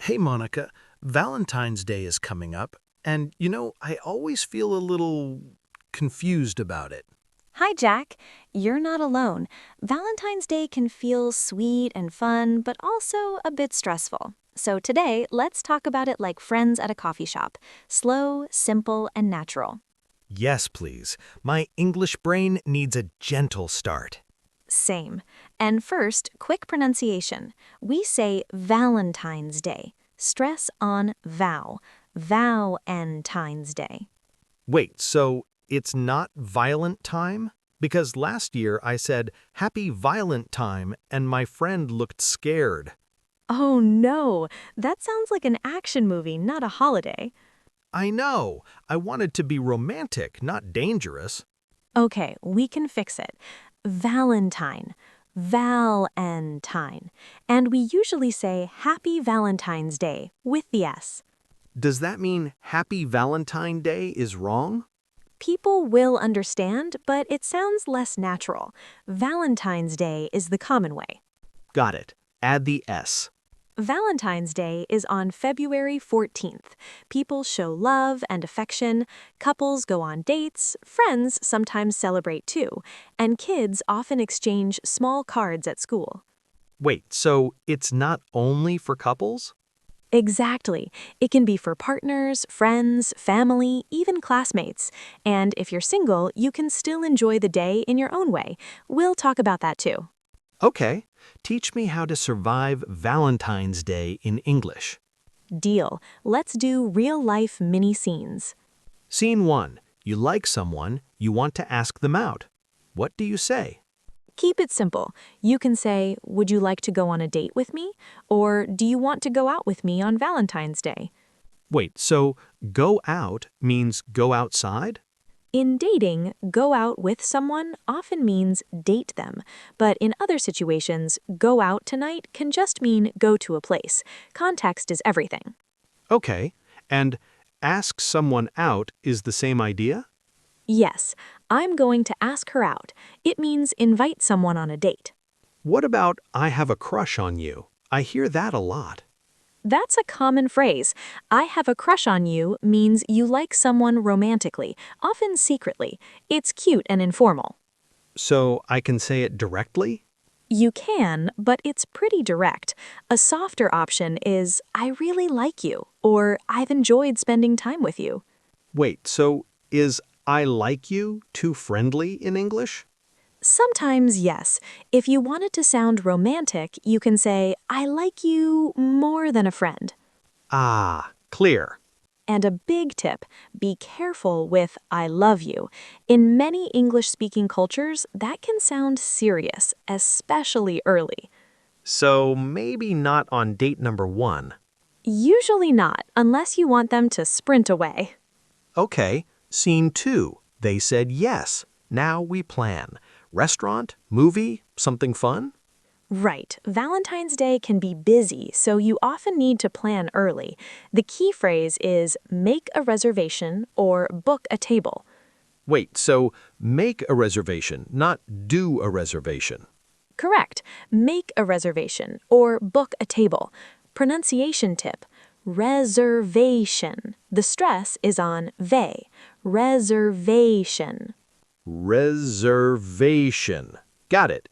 Hey, Monica, Valentine's Day is coming up, and I always feel a little confused about it. Hi, Jack. You're not alone. Valentine's Day can feel sweet and fun, but also a bit stressful. So today, let's talk about it like friends at a coffee shop. Slow, simple, and natural. Yes, please. My English brain needs a gentle start. Same. And first, quick pronunciation. We say Valentine's Day. Stress on vow. Valentine's Day. Wait, so it's not violent time? Because last year I said happy violent time and my friend looked scared. Oh no, that sounds like an action movie, not a holiday. I know. I wanted to be romantic, not dangerous. Okay, we can fix it. Valentine. Valentine. And we usually say Happy Valentine's Day with the S. Does that mean Happy Valentine Day is wrong? People will understand, but it sounds less natural. Valentine's Day is the common way. Got it. Add the S. Valentine's Day is on February 14th. People show love and affection, couples go on dates, friends sometimes celebrate too, and kids often exchange small cards at school. Wait, so it's not only for couples? Exactly. It can be for partners, friends, family, even classmates. And if you're single, you can still enjoy the day in your own way. We'll talk about that too. Okay. Teach me how to survive Valentine's Day in English. Deal. Let's do real-life mini scenes. Scene 1. You like someone, you want to ask them out. What do you say? Keep it simple. You can say, "Would you like to go on a date with me?" Or, "Do you want to go out with me on Valentine's Day?" Wait, so go out means go outside? In dating, go out with someone often means date them, but in other situations, go out tonight can just mean go to a place. Context is everything. Okay. And ask someone out is the same idea? Yes, I'm going to ask her out. It means invite someone on a date. What about I have a crush on you? I hear that a lot. That's a common phrase. I have a crush on you means you like someone romantically, often secretly. It's cute and informal. So I can say it directly? You can, but it's pretty direct. A softer option is, "I really like you," or "I've enjoyed spending time with you." Wait, so is I like you too friendly in English? Sometimes, yes. If you want it to sound romantic, you can say, "I like you more than a friend." Ah, clear. And a big tip, be careful with "I love you." In many English-speaking cultures, that can sound serious, especially early. So maybe not on date number 1. Usually not, unless you want them to sprint away. Okay, scene 2. They said yes. Now we plan. Restaurant, movie, something fun? Right. Valentine's Day can be busy, so you often need to plan early. The key phrase is make a reservation or book a table. Wait, so make a reservation, not do a reservation. Correct. Make a reservation or book a table. Pronunciation tip. Reservation. The stress is on ve. Reservation. Reservation. Got it.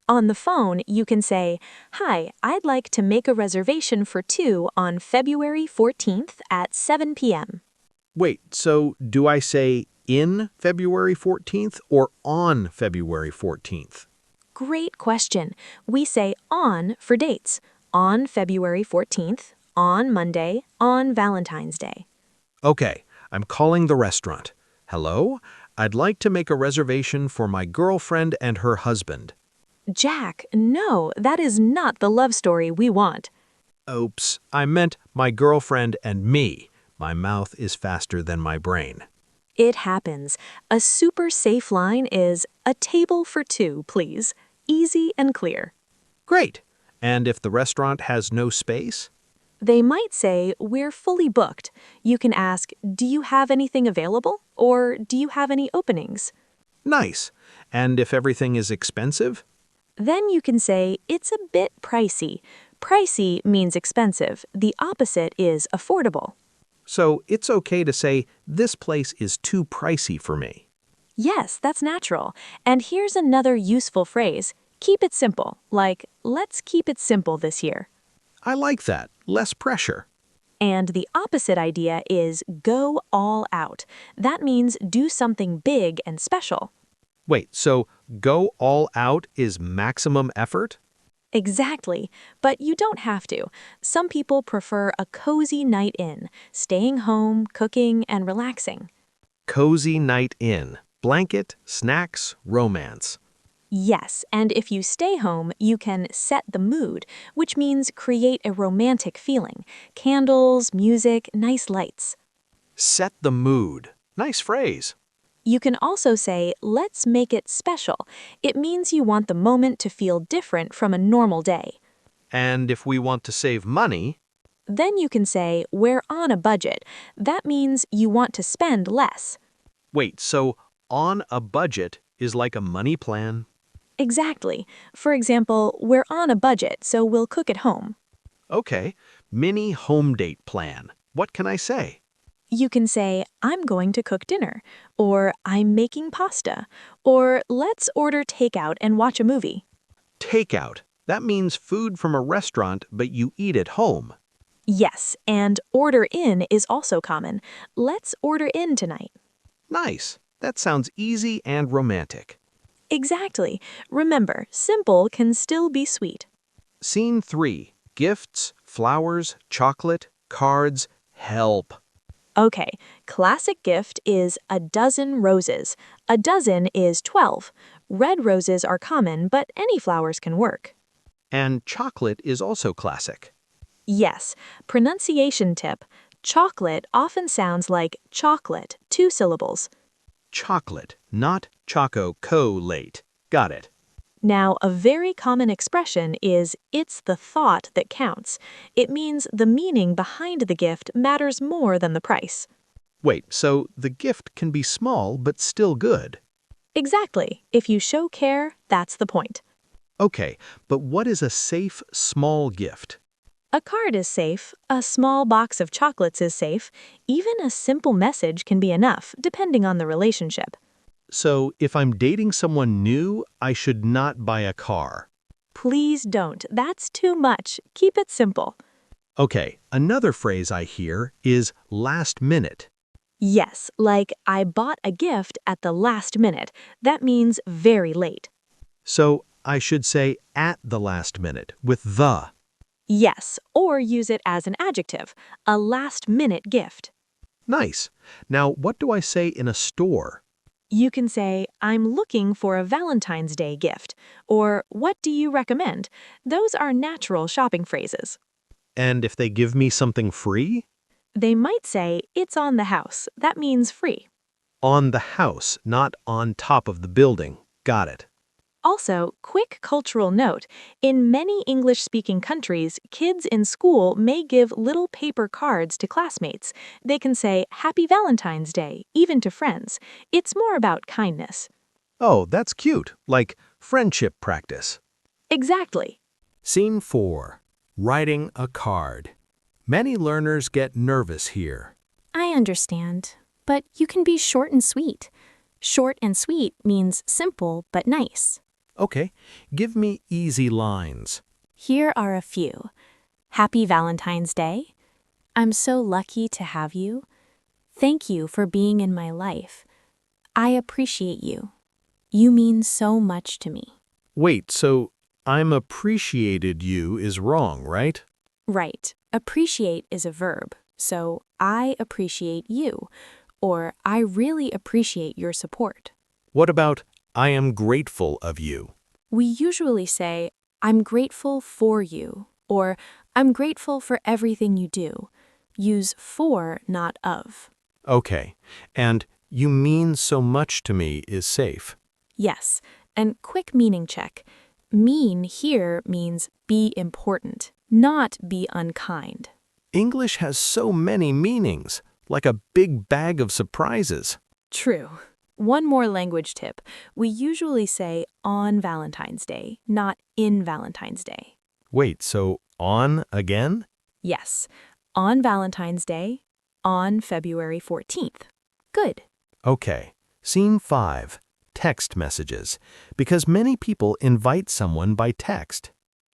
On the phone, you can say, "Hi, I'd like to make a reservation for two on February 14th at 7 p.m." Wait, so do I say in February 14th or on February 14th? Great question. We say on for dates. On February 14th, on Monday, on Valentine's Day. Okay, I'm calling the restaurant. Hello? I'd like to make a reservation for my girlfriend and her husband. Jack, no, that is not the love story we want. Oops, I meant my girlfriend and me. My mouth is faster than my brain. It happens. A super safe line is, "A table for two, please." Easy and clear. Great. And if the restaurant has no space? They might say, "We're fully booked." You can ask, "Do you have anything available?" Or, "Do you have any openings?" Nice. And if everything is expensive? Then you can say, "It's a bit pricey." Pricey means expensive. The opposite is affordable. So it's okay to say, this place is too pricey for me. Yes, that's natural. And here's another useful phrase. Keep it simple, like, let's keep it simple this year. I like that. Less pressure. And the opposite idea is go all out. That means do something big and special. Wait, so go all out is maximum effort? Exactly, but you don't have to. Some people prefer a cozy night in, staying home, cooking, and relaxing. Cozy night in. Blanket, snacks, romance. Yes, and if you stay home, you can set the mood, which means create a romantic feeling. Candles, music, nice lights. Set the mood. Nice phrase. You can also say, let's make it special. It means you want the moment to feel different from a normal day. And if we want to save money, Then you can say, we're on a budget. That means you want to spend less. wait, so on a budget is like a money plan? Exactly. For example, we're on a budget, so we'll cook at home. Okay, mini home date plan. What can I say? You can say, I'm going to cook dinner, or I'm making pasta, or let's order takeout and watch a movie. Takeout. That means food from a restaurant, but you eat at home. Yes, and order in is also common. Let's order in tonight. Nice. That sounds easy and romantic. Exactly. Remember, simple can still be sweet. Scene 3. Gifts, flowers, chocolate, cards, help. Okay, classic gift is a dozen roses. A dozen is 12. Red roses are common, but any flowers can work. And chocolate is also classic. Yes, pronunciation tip. Chocolate often sounds like chocolate, 2 syllables. Chocolate, not choco-co-late. Got it. Now, a very common expression is, it's the thought that counts. It means the meaning behind the gift matters more than the price. Wait, so the gift can be small but still good. Exactly. If you show care, that's the point. Okay, but what is a safe, small gift? A card is safe, a small box of chocolates is safe, even a simple message can be enough, depending on the relationship. So if I'm dating someone new, I should not buy a car. Please don't, that's too much. Keep it simple. Okay, another phrase I hear is last minute. Yes, like I bought a gift at the last minute. That means very late. So I should say at the last minute with the. Yes, or use it as an adjective, a last-minute gift. Nice. Now, what do I say in a store? You can say, I'm looking for a Valentine's Day gift, or what do you recommend? Those are natural shopping phrases. And if they give me something free? They might say, it's on the house. That means free. On the house, not on top of the building. Got it. Also, quick cultural note, in many English-speaking countries, kids in school may give little paper cards to classmates. They can say, Happy Valentine's Day, even to friends. It's more about kindness. Oh, that's cute. Like friendship practice. Exactly. Scene 4. Writing a card. Many learners get nervous here. I understand, but you can be short and sweet. Short and sweet means simple but nice. Okay, give me easy lines. Here are a few. Happy Valentine's Day. I'm so lucky to have you. Thank you for being in my life. I appreciate you. You mean so much to me. Wait, so I'm appreciated you is wrong, right? Right. Appreciate is a verb, so I appreciate you, or I really appreciate your support. What about I am grateful of you? We usually say, I'm grateful for you, or I'm grateful for everything you do. Use for, not of. Okay, and you mean so much to me is safe. Yes, and quick meaning check. Mean here means be important, not be unkind. English has so many meanings, like a big bag of surprises. True. One more language tip. We usually say on Valentine's Day, not in Valentine's Day. Wait, so On again? Yes, on Valentine's Day, on February 14th. Good. Okay. Scene 5. Text messages. Because many people invite someone by text.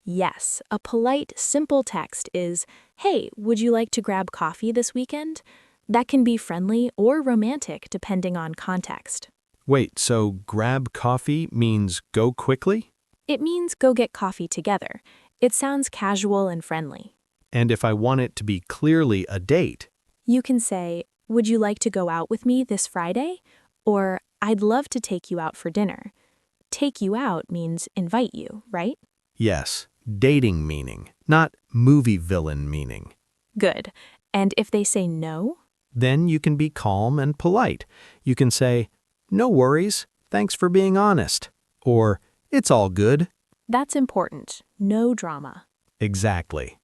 Yes, a polite, simple text is, "Hey, would you like to grab coffee this weekend?" That can be friendly or romantic depending on context. Wait, so grab coffee means go quickly? It means go get coffee together. It sounds casual and friendly. And if I want it to be clearly a date, You can say, "Would you like to go out with me this Friday?" Or, "I'd love to take you out for dinner." Take you out means invite you, right? yes, dating meaning, not movie villain meaning. Good. And if they say no? Then you can be calm and polite. You can say, no worries, thanks for being honest. Or, it's all good. That's important. No drama. Exactly.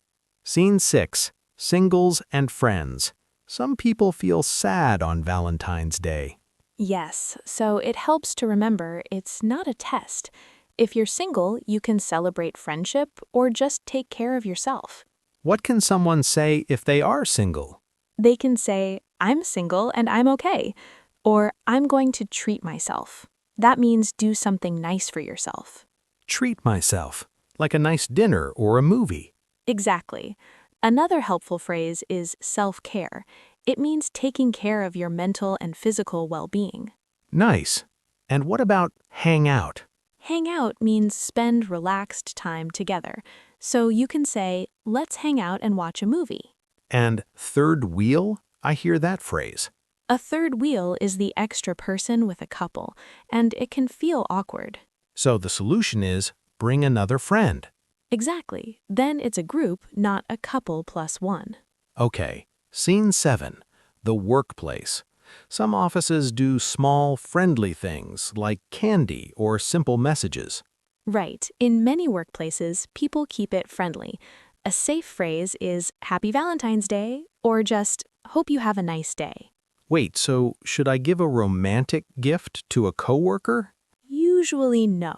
Scene 6. Singles and friends. Some people feel sad on Valentine's Day. Yes, so it helps to remember it's not a test. If you're single, you can celebrate friendship or just take care of yourself. What can someone say if they are single? They can say, "I'm single and I'm okay," or "I'm going to treat myself." That means do something nice for yourself. Treat myself, like a nice dinner or a movie. Exactly. Another helpful phrase is self-care. It means taking care of your mental and physical well-being. Nice. And what about hang out? Hang out means spend relaxed time together. So you can say, "Let's hang out and watch a movie." And third wheel? I hear that phrase. A third wheel is the extra person with a couple, and it can feel awkward. So the solution is bring another friend. Exactly. Then it's a group, not a couple plus one. Okay. Scene 7. The workplace. Some offices do small, friendly things like candy or simple messages. Right. In many workplaces, people keep it friendly. A safe phrase is "Happy Valentine's Day" or just "Hope you have a nice day." Wait, so should I give a romantic gift to a coworker? Usually no.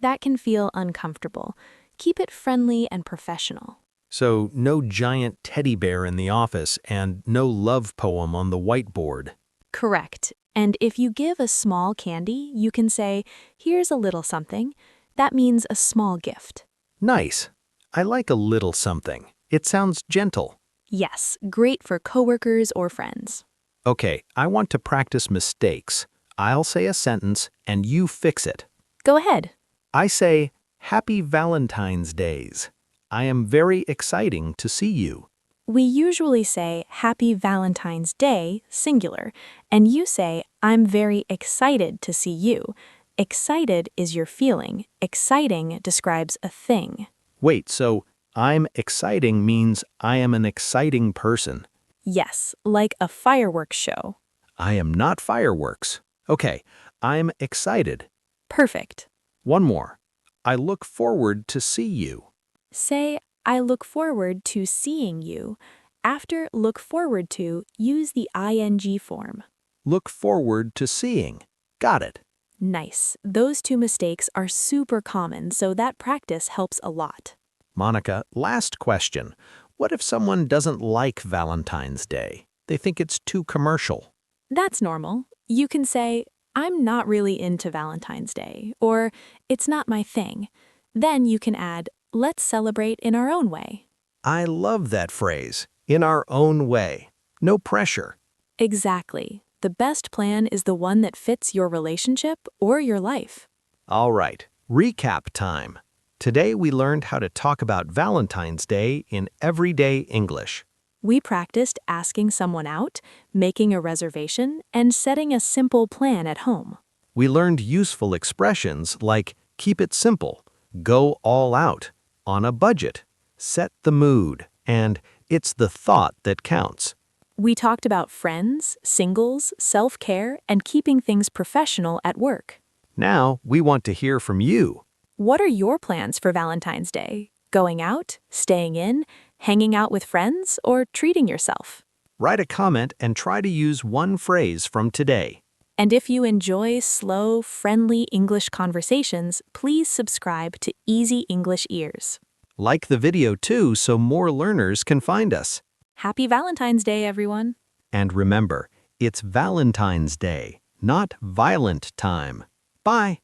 That can feel uncomfortable. Keep it friendly and professional. So no giant teddy bear in the office and no love poem on the whiteboard. Correct. And if you give a small candy, you can say, "Here's a little something." That means a small gift. Nice. I like a little something. It sounds gentle. Yes, great for coworkers or friends. Okay, I want to practice mistakes. I'll say a sentence and you fix it. Go ahead. I say, Happy Valentine's Days. I am very exciting to see you. We usually say "Happy Valentine's Day," singular, and you say, "I'm very excited to see you." Excited is your feeling. Exciting describes a thing. Wait, so I'm exciting means I am an exciting person. Yes, like a fireworks show. I am not fireworks. Okay, I'm excited. Perfect. One more. I look forward to see you. Say, "I look forward to seeing you." After "look forward to," use the ing form. Look forward to seeing. Got it. Nice. Those two mistakes are super common, so that practice helps a lot. Monica, last question. What if someone doesn't like Valentine's Day? They think it's too commercial. That's normal. You can say, "I'm not really into Valentine's Day," or "It's not my thing." Then you can add, "Let's celebrate in our own way." I love that phrase. In our own way. No pressure. Exactly. The best plan is the one that fits your relationship or your life. All right, recap time. Today we learned how to talk about Valentine's Day in everyday English. We practiced asking someone out, making a reservation, and setting a simple plan at home. We learned useful expressions like keep it simple, go all out, on a budget, set the mood, and it's the thought that counts. We talked about friends, singles, self-care, and keeping things professional at work. Now we want to hear from you. What are your plans for Valentine's Day? Going out, staying in, hanging out with friends, or treating yourself? Write a comment and try to use one phrase from today. And if you enjoy slow, friendly English conversations, please subscribe to Easy English Ears. Like the video too so more learners can find us. Happy Valentine's Day, everyone. And remember, it's Valentine's Day, not violent time. Bye.